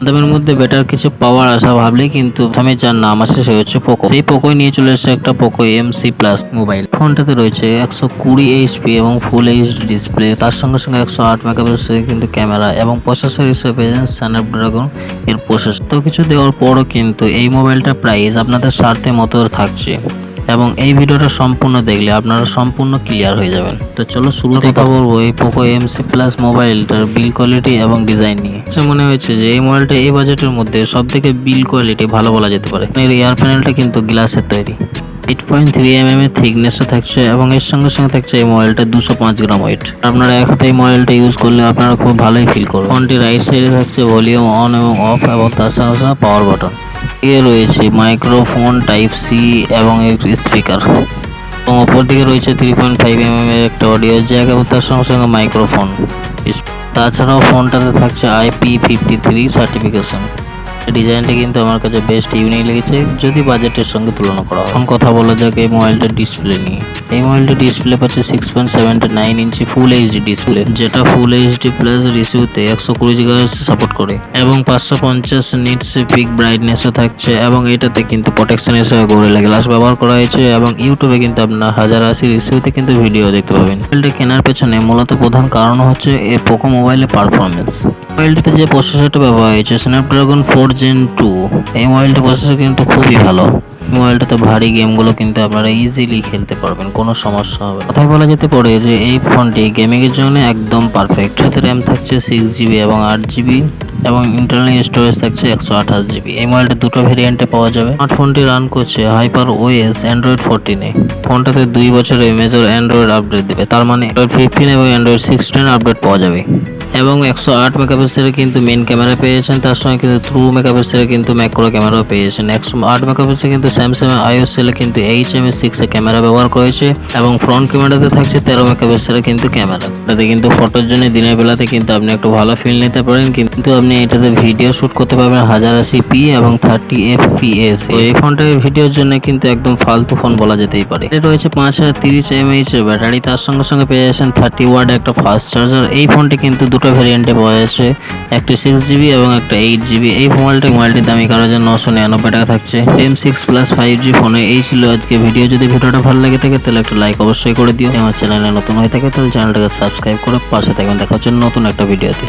দামের মধ্যে বেটার কিছু পাওয়ার আসা ভাবলেই কিন্তু আমি যার নাম আছে সে হচ্ছে পোকো। সেই পোকো নিয়ে চলে এসেছে একটা পোকো এমসি প্লাস মোবাইল। ফোনটাতে রয়েছে 120 এইচপি এবং ফুল এইচডি ডিসপ্লে, তার সঙ্গে সঙ্গে 108 মেগাপিক্সেলের কিন্তু ক্যামেরা এবং প্রসেসর হিসেবে পেয়েছেন স্ন্যাপড্রাগন এর প্রসেসর। তো কিছু দেওয়ার পরও কিন্তু এই মোবাইলটার প্রাইস আপনাদের স্বার্থে মতো থাকছে এবং এই ভিডিওটা সম্পূর্ণ দেখলে আপনারা সম্পূর্ণ ক্লিয়ার হয়ে যাবেন। তো চলো শুরু থেকে বলবো এই পোকো এমসি প্লাস মোবাইলটার বিল কোয়ালিটি এবং ডিজাইন নিয়ে। মনে হয়েছে যে এই মোবাইলটা এই বাজেটের মধ্যে সব থেকে বিল কোয়ালিটি ভালো বলা যেতে পারে। এর এয়ার প্যানেলটা কিন্তু গ্লাসের তৈরি, 8.3 mm এর থিকনেসও থাকছে এবং এর সঙ্গে সঙ্গে থাকছে এই মোবাইলটা 205 গ্রাম ওয়েট। আপনারা এক হাতে এই মোবাইলটা ইউজ করলে আপনারা খুব ভালোই ফিল করবেন। ফোনটির রাইট সাইডে থাকছে ভলিউম অন এবং অফ এবং তার সঙ্গে সঙ্গে পাওয়ার বাটন। এ রয়েছে মাইক্রোফোন টাইপ সি এবং একটি স্পিকার এবং অপর দিকে রয়েছে 3.5 mm এর একটা অডিও জ্যাক এবং তার সঙ্গে সঙ্গে মাইক্রোফোন। তাছাড়াও ফোনটাতে থাকছে IP53 সার্টিফিকেশন। ডিজাইনটা কিন্তু আমার কাছে বেস্ট ইউনিক লেগেছে যদি বাজেটের সঙ্গে তুলনা করা হয়। এখন কথা বলা যাক এই মোবাইলটার ডিসপ্লে নিয়ে। এই মোবাইলটা ডিসপ্লে পাচ্ছে 6.79 ইঞ্চি ফুল এইচডি ডিসপ্লে, যেটা ফুল এইচডি প্লাস রিসিউতে 120 GHz সাপোর্ট করে এবং 550 নিটস পিক ব্রাইটনেসও থাকছে এবং এটাতে কিন্তু প্রোটেকশন হিসেবে গোরিলা গ্লাস ব্যবহার করা হয়েছে এবং ইউটিউবে কিন্তু আপনার 1080 রিসিউতে কিন্তু ভিডিও দেখতে পাবেন। মোবাইলটা কেনার পেছনে মূলত প্রধান কারণ হচ্ছে এই পোকো মোবাইলের পারফরমেন্স। মোবাইলটিতে যে প্রসেসরটা ব্যবহার হয়েছে স্ন্যাপড্রাগন 4 Gen 2, এই মোবাইলটা প্রসেসর কিন্তু খুবই ভালো। মোবাইলটাতে ভারী গেমগুলো কিন্তু আপনারা ইজিলি খেলতে পারবেন, কোনো সমস্যা হবে না। কথাই বলা যেতে পারে যে এই ফোনটি গেমিং এর জন্য একদম পারফেক্ট। সাথে র্যাম থাকছে 6GB এবং 8GB এবং ইন্টারনাল স্টোরেজ থাকছে 128GB। এই মোবাইলটা দুটো ভেরিয়েন্টে পাওয়া যাবে। স্মার্টফোনটি রান করছে হাইপার ওএস অ্যান্ড্রয়েড 14-এ। ফোনটাতে 2 বছরের মেজর অ্যান্ড্রয়েড আপডেট দেবে, তার মানে অ্যান্ড্রয়েড 15 এবং অ্যান্ড্রয়েড 16 আপডেট পাওয়া যাবে এবং 108 মেগাপিক্সেলের কিন্তু মেইন ক্যামেরা পেয়েছেন, তার সঙ্গে কিন্তু 2 মেগাপিক্সেলের কিন্তু ম্যাক্রো ক্যামেরাও পেয়েছেন। 108 মেগাপিক্সেল কিন্তু স্যামসাং আইওএস সেলে কিন্তু HM6 এর ক্যামেরা ব্যবহার করেছে এবং ফ্রন্ট ক্যামেরাতে থাকছে 13 মেগাপিক্সেলের কিন্তু ক্যামেরা। এটাতে কিন্তু ফটোর জন্য দিনের বেলাতে কিন্তু আপনি একটু ভালো ফিল নিতে পারেন, কিন্তু আপনি এটাতে ভিডিও শুট করতে পারবেন 1080p এবং 30 fps। এই ফোনটাকে ভিডিওর জন্য কিন্তু একদম ফালতু ফোন বলা যেতেই পারে। এটা রয়েছে 5030 mAh এর ব্যাটারি, তার সঙ্গে সঙ্গে পেয়ে যাচ্ছেন 30 ওয়াট একটা ফাস্ট চার্জার। এই ফোনটি কিন্তু দুটো ভেরিয়েন্টে পাওয়া যাচ্ছে, একটা 6GB এবং একটা 8GB। এই মোবাইলটির দামি কারোর জন্য 999 টাকা থাকছে। M6 প্লাস 5G ফোনে এই ছিল আজকে ভিডিও। যদি ভিডিওটা ভালো লাগে থাকে তাহলে একটা লাইক অবশ্যই করে দিও। আমার চ্যানেলে নতুন হয়ে থাকে তাহলে চ্যানেলটাকে সাবস্ক্রাইব করে পাশে থাকবেন। দেখা হচ্ছে নতুন একটা ভিডিওতে।